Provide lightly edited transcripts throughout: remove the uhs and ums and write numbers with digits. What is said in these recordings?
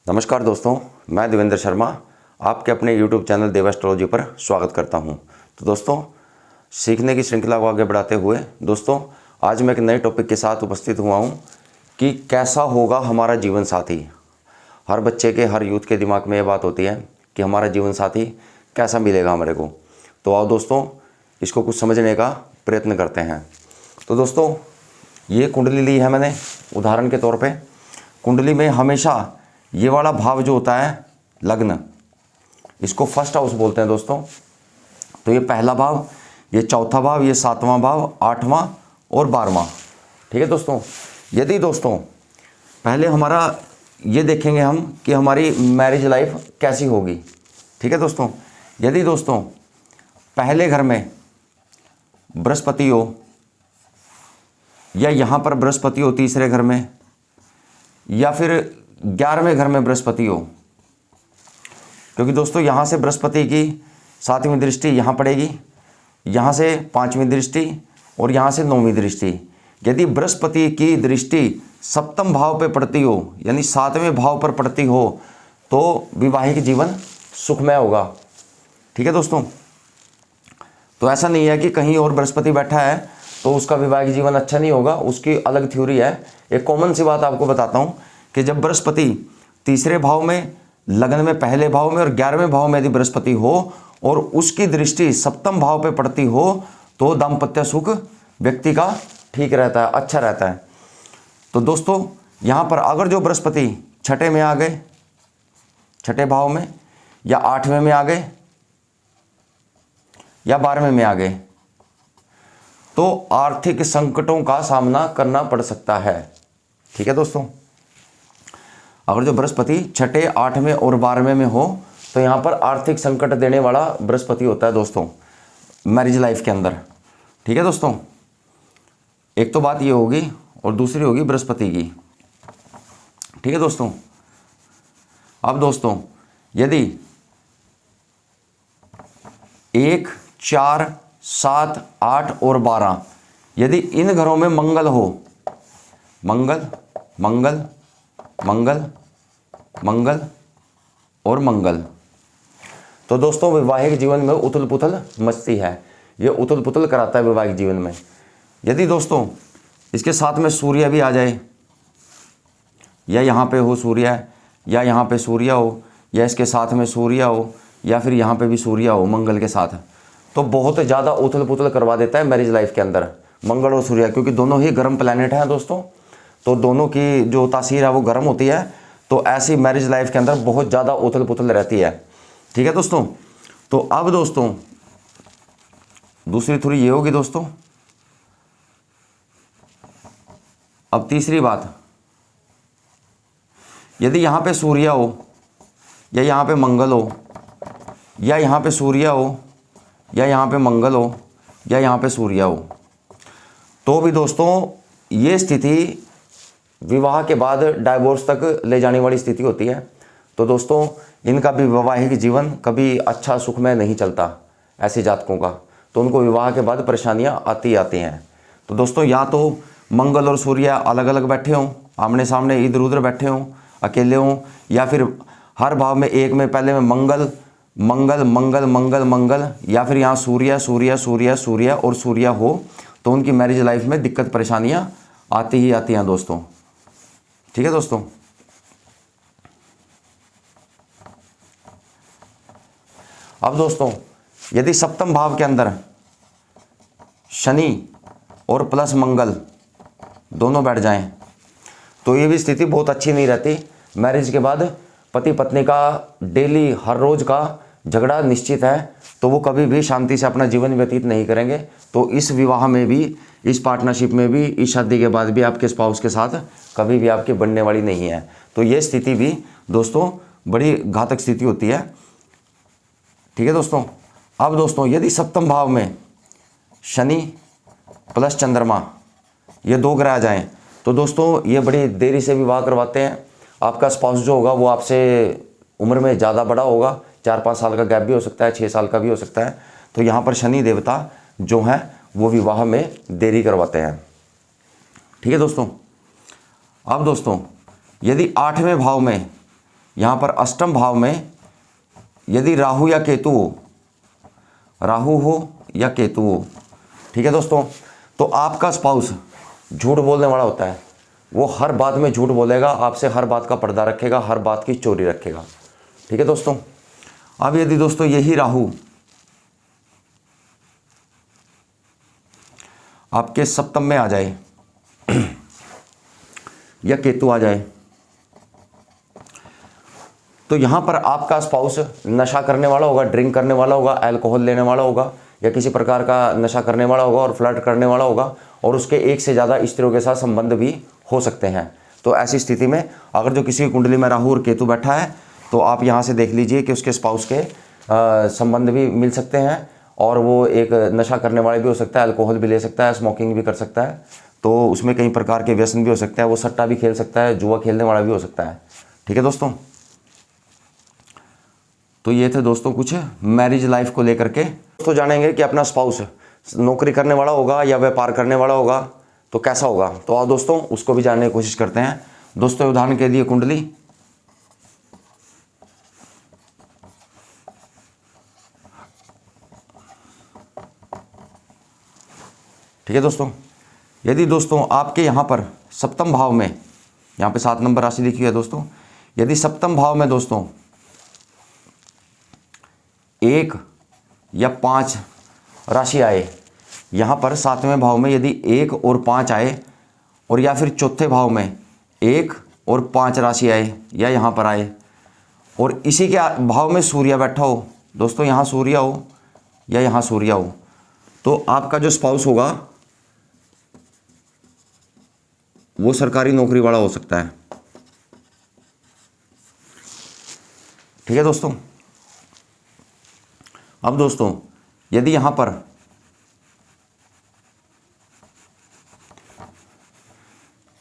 नमस्कार दोस्तों, मैं देवेंद्र शर्मा आपके अपने YouTube चैनल देव एस्ट्रोलॉजी पर स्वागत करता हूं। तो दोस्तों, सीखने की श्रृंखला को आगे बढ़ाते हुए दोस्तों आज मैं एक नए टॉपिक के साथ उपस्थित हुआ हूं कि कैसा होगा हमारा जीवन साथी। हर बच्चे के, हर यूथ के दिमाग में ये बात होती है कि हमारा जीवन साथी कैसा मिलेगा हमारे को। तो आओ दोस्तों, इसको कुछ समझने का प्रयत्न करते हैं। तो दोस्तों, ये कुंडली ली है मैंने उदाहरण के तौर पर। कुंडली में हमेशा ये वाला भाव जो होता है लग्न, इसको फर्स्ट हाउस बोलते हैं दोस्तों। तो ये पहला भाव, ये चौथा भाव, ये सातवां भाव, आठवां और 12वां। ठीक है दोस्तों। यदि दोस्तों पहले हमारा ये देखेंगे हम कि हमारी मैरिज लाइफ कैसी होगी। ठीक है दोस्तों। यदि दोस्तों पहले घर में बृहस्पति हो या यहाँ पर बृहस्पति हो तीसरे घर में, या फिर 11वें घर में बृहस्पति हो, क्योंकि दोस्तों यहाँ से बृहस्पति की 7वीं दृष्टि यहाँ पड़ेगी, यहाँ से 5वीं दृष्टि और यहाँ से 9वीं दृष्टि। यदि बृहस्पति की दृष्टि 7वें भाव पे पड़ती हो, यानी 7वें भाव पर पड़ती हो, तो वैवाहिक जीवन सुखमय होगा। ठीक है दोस्तों। तो ऐसा नहीं है कि कहीं और बृहस्पति बैठा है तो उसका वैवाहिक जीवन अच्छा नहीं होगा, उसकी अलग थ्योरी है। एक कॉमन सी बात आपको बताता हूँ कि जब बृहस्पति तीसरे भाव में, लग्न में पहले भाव में और 11वें भाव में यदि बृहस्पति हो और उसकी दृष्टि 7वें भाव पे पड़ती हो, तो दाम्पत्य सुख व्यक्ति का ठीक रहता है, अच्छा रहता है। तो दोस्तों यहाँ पर अगर जो बृहस्पति छठे में आ गए, छठे भाव में, या 8वें में आ गए, या 12वें में आ गए, तो आर्थिक संकटों का सामना करना पड़ सकता है। ठीक है दोस्तों। अगर जो बृहस्पति छठे, 8वें और 12वें में हो तो यहाँ पर आर्थिक संकट देने वाला बृहस्पति होता है दोस्तों मैरिज लाइफ के अंदर। ठीक है दोस्तों। एक तो बात ये होगी और दूसरी होगी बृहस्पति की। ठीक है दोस्तों। अब दोस्तों यदि 1, 4, 7, 8 और 12 यदि इन घरों में मंगल हो, मंगल मंगल मंगल मंगल और मंगल, तो दोस्तों वैवाहिक जीवन में उथल पुथल मचती है। ये उथल पुथल कराता है वैवाहिक जीवन में। यदि दोस्तों इसके साथ में सूर्य भी आ जाए, या यहाँ पे हो सूर्य, या यहाँ पे सूर्य हो, या इसके साथ में सूर्य हो, या फिर यहाँ पे भी सूर्य हो मंगल के साथ, तो बहुत ज़्यादा उथल पुथल करवा देता है मैरिज लाइफ के अंदर मंगल और सूर्य, क्योंकि दोनों ही गर्म प्लैनेट हैं दोस्तों। तो दोनों की जो तासीर है वो गर्म होती है, तो ऐसी मैरिज लाइफ के अंदर बहुत ज़्यादा उथल पुथल रहती है। ठीक है दोस्तों। तो अब दोस्तों दूसरी थोड़ी ये होगी दोस्तों। अब तीसरी बात, यदि यहाँ पे सूर्य हो, या यहाँ पे मंगल हो, या यहाँ पे सूर्य हो, या यहाँ पे मंगल हो, या यहाँ पे सूर्य हो, तो भी दोस्तों ये स्थिति विवाह के बाद डाइवोर्स तक ले जाने वाली स्थिति होती है। तो दोस्तों इनका भी वैवाहिक जीवन कभी अच्छा सुखमय नहीं चलता ऐसे जातकों का, तो उनको विवाह के बाद परेशानियां आती हैं। तो दोस्तों या तो मंगल और सूर्य अलग अलग बैठे हों, आमने सामने इधर उधर बैठे हों, अकेले हों, या फिर हर भाव में एक में पहले में मंगल मंगल मंगल मंगल मंगल, या फिर यहाँ सूर्य सूर्य सूर्य सूर्य और सूर्य हो, तो उनकी मैरिज लाइफ में दिक्कत परेशानियां आती ही आती हैं दोस्तों। ठीक है दोस्तों। अब दोस्तों यदि 7वें भाव के अंदर शनि और प्लस मंगल दोनों बैठ जाएं, तो ये भी स्थिति बहुत अच्छी नहीं रहती। मैरिज के बाद पति पत्नी का डेली हर रोज का झगड़ा निश्चित है, तो वो कभी भी शांति से अपना जीवन व्यतीत नहीं करेंगे। तो इस विवाह में भी, इस पार्टनरशिप में भी, इस शादी के बाद भी आपके स्पाउस के साथ कभी भी आपकी बनने वाली नहीं है। तो ये स्थिति भी दोस्तों बड़ी घातक स्थिति होती है। ठीक है दोस्तों। अब दोस्तों यदि 7वें भाव में शनि प्लस चंद्रमा ये 2 ग्रह आ जाएं, तो दोस्तों ये बड़ी देरी से विवाह करवाते हैं। आपका स्पाउस जो होगा वो आपसे उम्र में ज़्यादा बड़ा होगा, 4-5 साल का गैप भी हो सकता है, 6 साल का भी हो सकता है। तो यहाँ पर शनि देवता जो हैं वो विवाह में देरी करवाते हैं। ठीक है दोस्तों। अब दोस्तों यदि 8वें भाव में यहाँ पर अष्टम भाव में यदि राहु या केतु हो, राहु हो या केतु हो, ठीक है दोस्तों, तो आपका स्पाउस झूठ बोलने वाला होता है। वो हर बात में झूठ बोलेगा, आपसे हर बात का पर्दा रखेगा, हर बात की चोरी रखेगा, ठीक है दोस्तों। अब यदि दोस्तों यही राहु आपके सप्तम में आ जाए या केतु आ जाए, तो यहाँ पर आपका स्पाउस नशा करने वाला होगा, ड्रिंक करने वाला होगा, अल्कोहल लेने वाला होगा या किसी प्रकार का नशा करने वाला होगा और फ्लर्ट करने वाला होगा, और उसके एक से ज़्यादा स्त्रियों के साथ संबंध भी हो सकते हैं। तो ऐसी स्थिति में अगर जो किसी की कुंडली में राहु और केतु बैठा है, तो आप यहाँ से देख लीजिए कि उसके स्पाउस के संबंध भी मिल सकते हैं, और वो एक नशा करने वाले भी हो सकता है, अल्कोहल भी ले सकता है, स्मोकिंग भी कर सकता है, तो उसमें कई प्रकार के व्यसन भी हो सकते हैं, वो सट्टा भी खेल सकता है, जुआ खेलने वाला भी हो सकता है, ठीक है दोस्तों। तो ये थे दोस्तों कुछ मैरिज लाइफ को लेकर के। तो जानेंगे कि अपना स्पाउस नौकरी करने वाला होगा या व्यापार करने वाला होगा तो कैसा होगा। तो आओ दोस्तों उसको भी जानने की कोशिश करते हैं। दोस्तों उदाहरण के लिए कुंडली, ठीक है दोस्तों। यदि दोस्तों आपके यहाँ पर सप्तम भाव में, यहाँ पे 7 नंबर राशि लिखी है दोस्तों, यदि सप्तम भाव में दोस्तों 1 या 5 राशि आए, यहाँ पर 7वें भाव में यदि 1 और 5 आए, और या फिर चौथे भाव में 1 और 5 राशि आए या यहाँ पर आए, और इसी के भाव में सूर्य बैठा हो दोस्तों, यहाँ सूर्य हो या यहाँ सूर्य हो, तो आपका जो स्पाउस होगा वो सरकारी नौकरी वाला हो सकता है, ठीक है दोस्तों। अब दोस्तों यदि यहाँ पर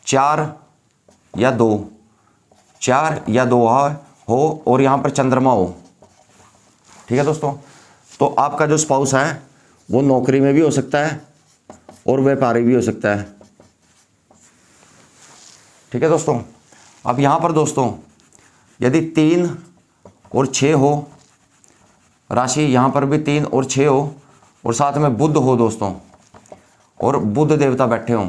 4 या 2 हो और यहाँ पर चंद्रमा हो, ठीक है दोस्तों, तो आपका जो स्पाउस है वो नौकरी में भी हो सकता है और व्यापारी भी हो सकता है, ठीक है दोस्तों। अब यहाँ पर दोस्तों यदि 3 और 6 हो राशि, यहाँ पर भी 3 और 6 हो, और साथ में बुध हो दोस्तों, और बुध देवता बैठे हों,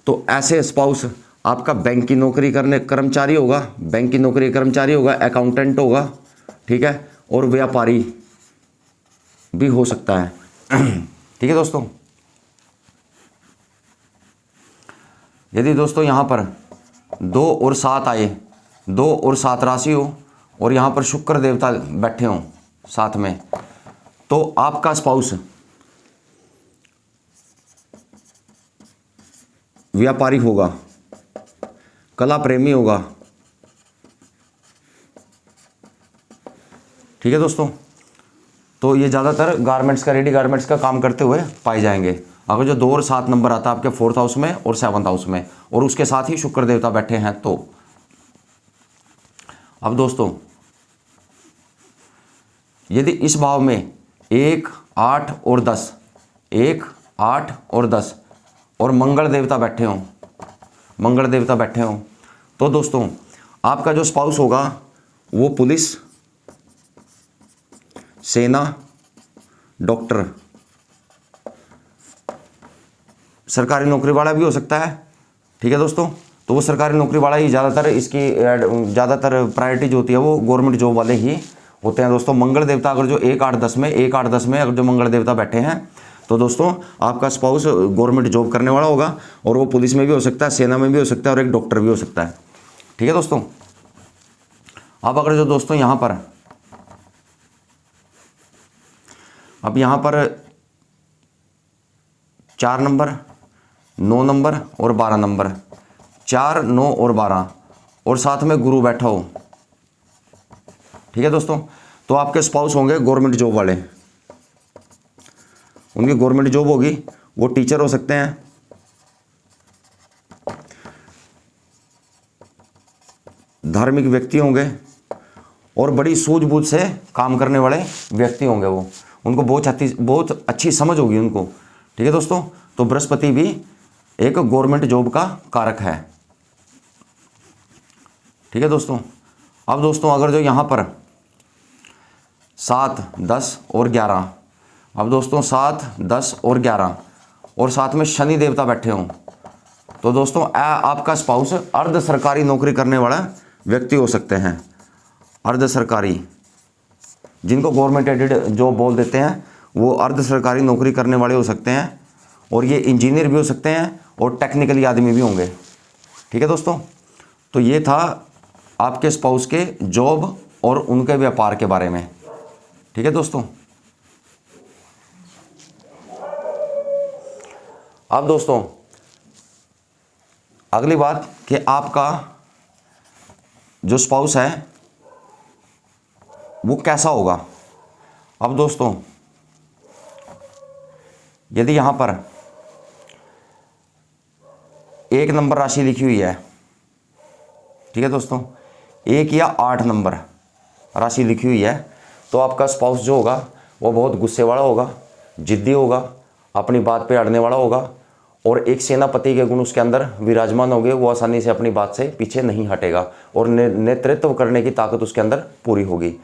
तो ऐसे स्पाउस आपका बैंक की नौकरी करने कर्मचारी होगा, बैंक की नौकरी कर्मचारी होगा, अकाउंटेंट होगा, ठीक है, और व्यापारी भी हो सकता है, ठीक है दोस्तों। यदि दोस्तों यहाँ पर 2 और 7 आए, 2 और 7 राशि हो, और यहाँ पर शुक्र देवता बैठे हों साथ में, तो आपका स्पाउस व्यापारी होगा, कला प्रेमी होगा, ठीक है दोस्तों। तो ये ज़्यादातर गारमेंट्स का, रेडी गारमेंट्स का काम करते हुए पाए जाएंगे। अगर जो 2 और 7 नंबर आता है आपके 4th हाउस में और 7th हाउस में, और उसके साथ ही शुक्र देवता बैठे हैं, तो अब दोस्तों यदि इस भाव में 1, 8 और 10, 1, 8 और 10 और मंगल देवता बैठे हों, तो दोस्तों आपका जो स्पाउस होगा वो पुलिस, सेना, डॉक्टर, सरकारी नौकरी वाला भी हो सकता है, ठीक है दोस्तों। तो वो सरकारी नौकरी वाला ही ज़्यादातर, इसकी ज़्यादातर प्रायोरिटी जो होती है वो गवर्नमेंट जॉब वाले ही होते हैं दोस्तों। मंगल देवता अगर जो 1, 8, 10 में अगर जो मंगल देवता बैठे हैं, तो दोस्तों आपका स्पाउस गवर्नमेंट जॉब करने वाला होगा, और वो पुलिस में भी हो सकता है, सेना में भी हो सकता है, और एक डॉक्टर भी हो सकता है, ठीक है दोस्तों। अब अगर जो दोस्तों यहाँ पर 4 नंबर, 9 नंबर और 12 नंबर, 4, 9 और 12, और साथ में गुरु बैठा हो, ठीक है दोस्तों, तो आपके स्पाउस होंगे गवर्नमेंट जॉब वाले, उनकी गवर्नमेंट जॉब होगी, वो टीचर हो सकते हैं, धार्मिक व्यक्ति होंगे, और बड़ी सूझबूझ से काम करने वाले व्यक्ति होंगे, वो उनको बहुत अच्छी समझ होगी उनको, ठीक है दोस्तों। तो बृहस्पति भी एक गवर्नमेंट जॉब का कारक है, ठीक है दोस्तों। अब दोस्तों अगर जो यहाँ पर 7, 10 और 11, अब दोस्तों 7, 10 और 11 और साथ में शनि देवता बैठे हों, तो दोस्तों आपका स्पाउस अर्ध सरकारी नौकरी करने वाला व्यक्ति हो सकते हैं। अर्ध सरकारी, जिनको गवर्नमेंट एडेड जॉब बोल देते हैं, वो अर्ध सरकारी नौकरी करने वाले हो सकते हैं। और ये इंजीनियर भी हो सकते हैं और टेक्निकली आदमी भी होंगे। ठीक है दोस्तों, तो ये था आपके स्पाउस के जॉब और उनके व्यापार के बारे में। ठीक है दोस्तों, अब दोस्तों अगली बात कि आपका जो स्पाउस है वो कैसा होगा। अब दोस्तों यदि यहां पर 1 नंबर राशि लिखी हुई है, ठीक है दोस्तों, 1 या 8 नंबर राशि लिखी हुई है, तो आपका स्पाउस जो होगा वो बहुत गुस्से वाला होगा, जिद्दी होगा, अपनी बात पे अड़ने वाला होगा और एक सेनापति के गुण उसके अंदर विराजमान होंगे। वो आसानी से अपनी बात से पीछे नहीं हटेगा और नेतृत्व करने की ताकत उसके अंदर पूरी होगी।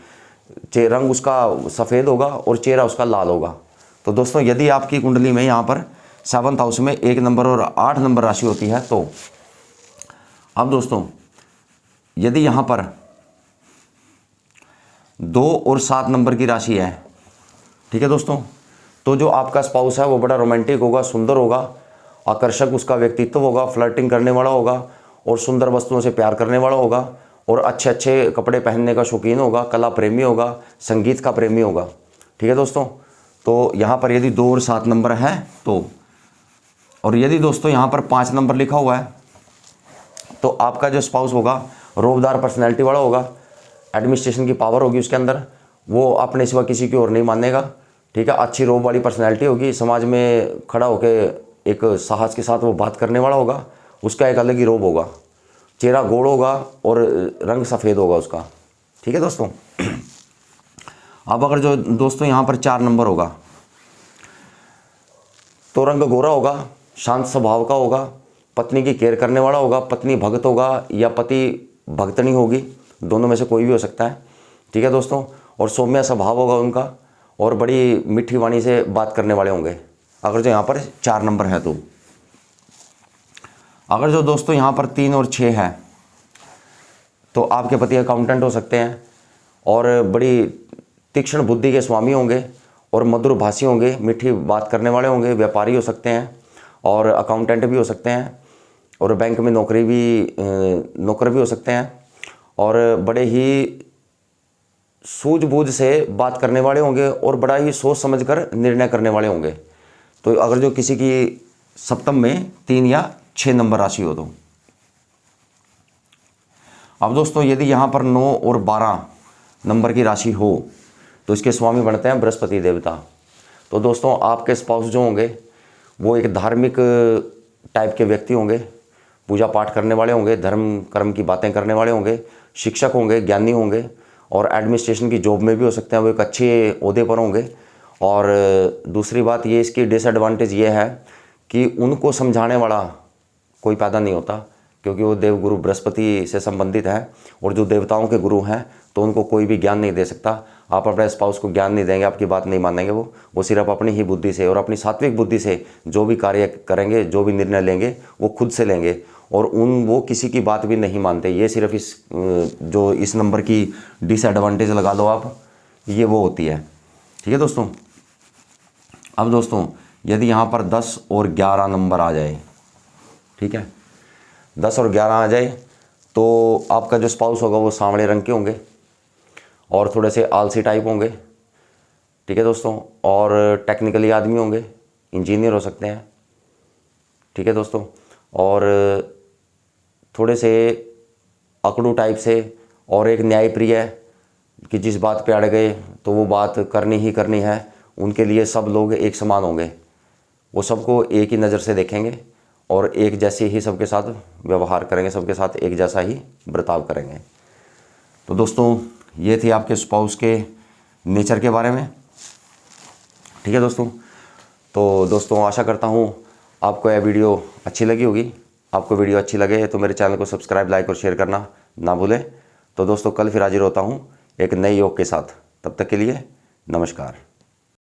रंग उसका सफ़ेद होगा और चेहरा उसका लाल होगा। तो दोस्तों यदि आपकी कुंडली में यहाँ पर 7th हाउस में 1 नंबर और 8 नंबर राशि होती है, तो अब दोस्तों यदि यहाँ पर 2 और 7 नंबर की राशि है, ठीक है दोस्तों, तो जो आपका स्पाउस है वो बड़ा रोमांटिक होगा, सुंदर होगा, आकर्षक उसका व्यक्तित्व होगा, फ्लर्टिंग करने वाला होगा और सुंदर वस्तुओं से प्यार करने वाला होगा और अच्छे अच्छे कपड़े पहनने का शौकीन होगा, कला प्रेमी होगा, संगीत का प्रेमी होगा। ठीक है दोस्तों, तो यहाँ पर यदि 2 और 7 नंबर है तो, और यदि दोस्तों यहाँ पर 5 नंबर लिखा हुआ है, तो आपका जो स्पाउस होगा रोबदार पर्सनैलिटी वाला होगा, एडमिनिस्ट्रेशन की पावर होगी उसके अंदर, वो अपने सिवा किसी की ओर नहीं मानेगा। ठीक है, अच्छी रोब वाली पर्सनैलिटी होगी, समाज में खड़ा होकर एक साहस के साथ वो बात करने वाला होगा, उसका एक अलग ही रोब होगा, चेहरा गोल होगा और रंग सफ़ेद होगा उसका। ठीक है दोस्तों, अब अगर जो दोस्तों यहाँ पर 4 नंबर होगा, तो रंग गोरा होगा, शांत स्वभाव का होगा, पत्नी की केयर करने वाला होगा, पत्नी भक्त होगा या पति भक्तनी होगी, दोनों में से कोई भी हो सकता है। ठीक है दोस्तों, और सौम्य स्वभाव होगा उनका और बड़ी मीठी वाणी से बात करने वाले होंगे, अगर जो यहाँ पर 4 नंबर है। तो अगर जो दोस्तों यहाँ पर 3 और 6 है, तो आपके पति अकाउंटेंट हो सकते हैं और बड़ी तीक्ष्ण बुद्धि के स्वामी होंगे और मधुर भाषी होंगे, मीठी बात करने वाले होंगे, व्यापारी हो सकते हैं और अकाउंटेंट भी हो सकते हैं और बैंक में नौकर भी हो सकते हैं और बड़े ही सूझबूझ से बात करने वाले होंगे और बड़ा ही सोच समझकर निर्णय करने वाले होंगे। तो अगर जो किसी की सप्तम में 3 या 6 नंबर राशि हो तो। अब दोस्तों यदि यहाँ पर 9 और 12 नंबर की राशि हो, तो इसके स्वामी बनते हैं बृहस्पति देवता। तो दोस्तों आपके स्पाउस जो होंगे वो एक धार्मिक टाइप के व्यक्ति होंगे, पूजा पाठ करने वाले होंगे, धर्म कर्म की बातें करने वाले होंगे, शिक्षक होंगे, ज्ञानी होंगे और एडमिनिस्ट्रेशन की जॉब में भी हो सकते हैं, वो एक अच्छे ओहदे पर होंगे। और दूसरी बात ये, इसकी डिसएडवांटेज ये है कि उनको समझाने वाला कोई पैदा नहीं होता, क्योंकि वो देवगुरु बृहस्पति से संबंधित है और जो देवताओं के गुरु हैं तो उनको कोई भी ज्ञान नहीं दे सकता। आप अपने स्पाउस को ज्ञान नहीं देंगे, आपकी बात नहीं मानेंगे, वो सिर्फ अपनी ही बुद्धि से और अपनी सात्विक बुद्धि से जो भी कार्य करेंगे, जो भी निर्णय लेंगे वो खुद से लेंगे और वो किसी की बात भी नहीं मानते। ये सिर्फ इस नंबर की डिसएडवांटेज लगा दो आप, ये वो होती है। ठीक है दोस्तों, अब दोस्तों यदि यहाँ पर 10 और 11 नंबर आ जाए, ठीक है, 10 और 11 आ जाए, तो आपका जो स्पाउस होगा वो सांवले रंग के होंगे और थोड़े से आलसी टाइप होंगे। ठीक है दोस्तों, और टेक्निकली आदमी होंगे, इंजीनियर हो सकते हैं। ठीक है दोस्तों, और थोड़े से अकड़ू टाइप से और एक न्यायप्रिय है कि जिस बात पे अड़ गए तो वो बात करनी ही करनी है। उनके लिए सब लोग एक समान होंगे, वो सबको एक ही नज़र से देखेंगे और एक जैसे ही सबके साथ व्यवहार करेंगे, सबके साथ एक जैसा ही बर्ताव करेंगे। तो दोस्तों ये थी आपके स्पाउस के नेचर के बारे में। ठीक है दोस्तों, तो दोस्तों आशा करता हूँ आपको यह वीडियो अच्छी लगी होगी। आपको वीडियो अच्छी लगे तो मेरे चैनल को सब्सक्राइब, लाइक और शेयर करना ना भूलें। तो दोस्तों कल फिर हाजिर होता हूँ एक नए योग के साथ। तब तक के लिए नमस्कार।